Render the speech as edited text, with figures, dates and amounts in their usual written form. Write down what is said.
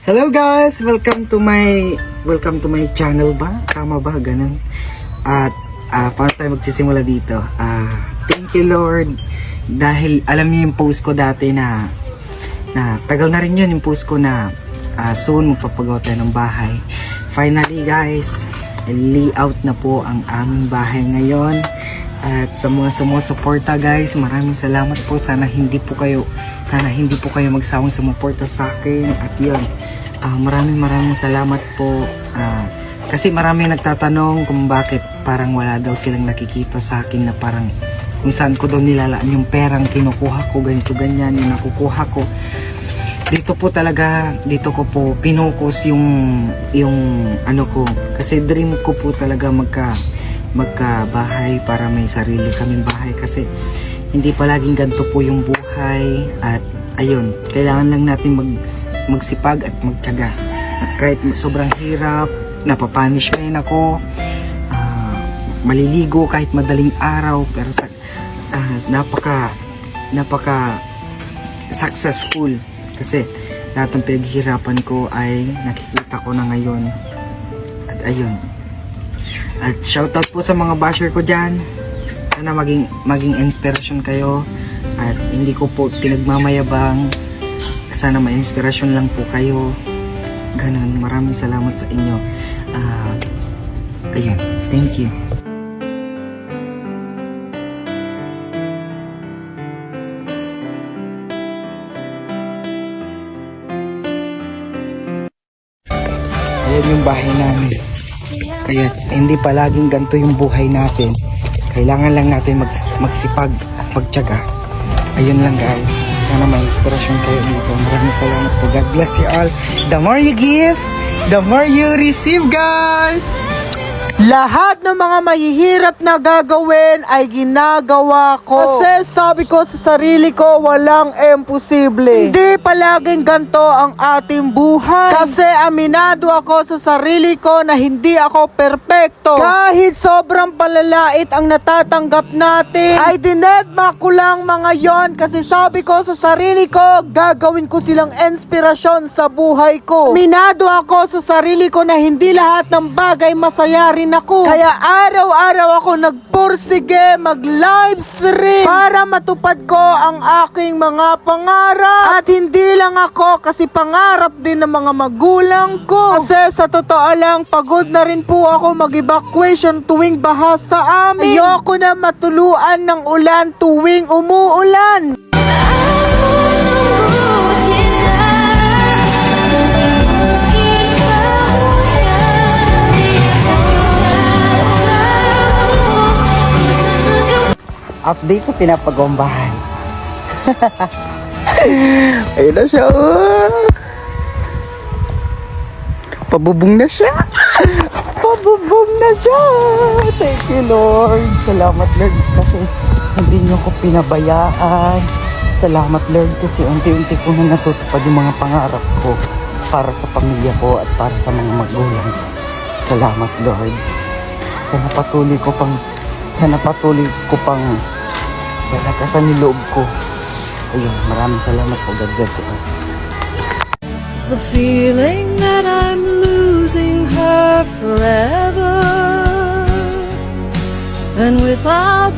Hello guys! Welcome to my channel ba? Tama ba? Ganun. At paano tayo magsisimula dito? Thank you Lord dahil alam niyo yung post ko dati na tagal na rin yun yung post ko na soon magpapagawa tayo ng bahay. Finally guys, layout na po ang aming bahay ngayon. At sa mga sumusuporta guys, maraming salamat po. Sana hindi po kayo magsawang sumuporta sa akin. At yun, maraming salamat po. Kasi maraming nagtatanong kung bakit parang wala daw silang nakikita sa akin na parang kung saan ko daw nilalaan yung perang kinukuha ko, ganito ganyan yung nakukuha ko. Dito ko po pinokus yung ano ko, kasi dream ko po talaga magkabahay para may sarili kaming bahay, kasi hindi palaging ganito po yung buhay. At ayun, kailangan lang natin magsipag at magtiyaga. At kahit sobrang hirap, napapanish rin ako, maliligo kahit madaling araw, pero napaka successful kasi lahat ng pinaghihirapan ko ay nakikita ko na ngayon. At ayun, at shoutout po sa mga basher ko dyan. Sana maging inspirasyon kayo. At hindi ko po pinagmamayabang. Sana ma-inspirasyon lang po kayo. Ganun, maraming salamat sa inyo. Ayun, thank you. Ayan yung bahay namin. Kaya hindi palaging ganito yung buhay natin. Kailangan lang natin magsipag at magtiyaga. Ayun lang guys. Sana may inspirasyon kayo dito. Maraming salamat po. God bless you all. The more you give, the more you receive guys. Lahat ng mga mahihirap na gagawin ay ginagawa ko. Kasi sabi ko sa sarili ko, walang imposible. Hindi palaging ganito ang ating buhay. Kasi aminado ako sa sarili ko na hindi ako perpekto. Kahit sobrang palalait ang natatanggap natin, ay dinedma ko lang mga yon. Kasi sabi ko sa sarili ko, gagawin ko silang inspirasyon sa buhay ko. Aminado ako sa sarili ko na hindi lahat ng bagay masaya rin ako. Kaya araw-araw ako nagpursige mag-live stream para matupad ko ang aking mga pangarap. At hindi lang ako, kasi pangarap din ng mga magulang ko. Kasi sa totoo lang, pagod na rin po ako mag-evacuation tuwing baha sa amin. Ayoko na matuluan ng ulan tuwing umuulan. Update sa pinapagawang bahay. Ayun na siya. Pabubong na siya. Pabubong na siya. Thank you Lord. Salamat Lord kasi hindi niyo ko pinabayaan. Salamat Lord kasi unti-unti ko na natutupad yung mga pangarap ko para sa pamilya ko at para sa mga magulang. Salamat Lord. Sana patuloy ko pang palakasan yung loob ko. Ayun, maraming salamat po. God bless you. The feeling that I'm losing her forever, and without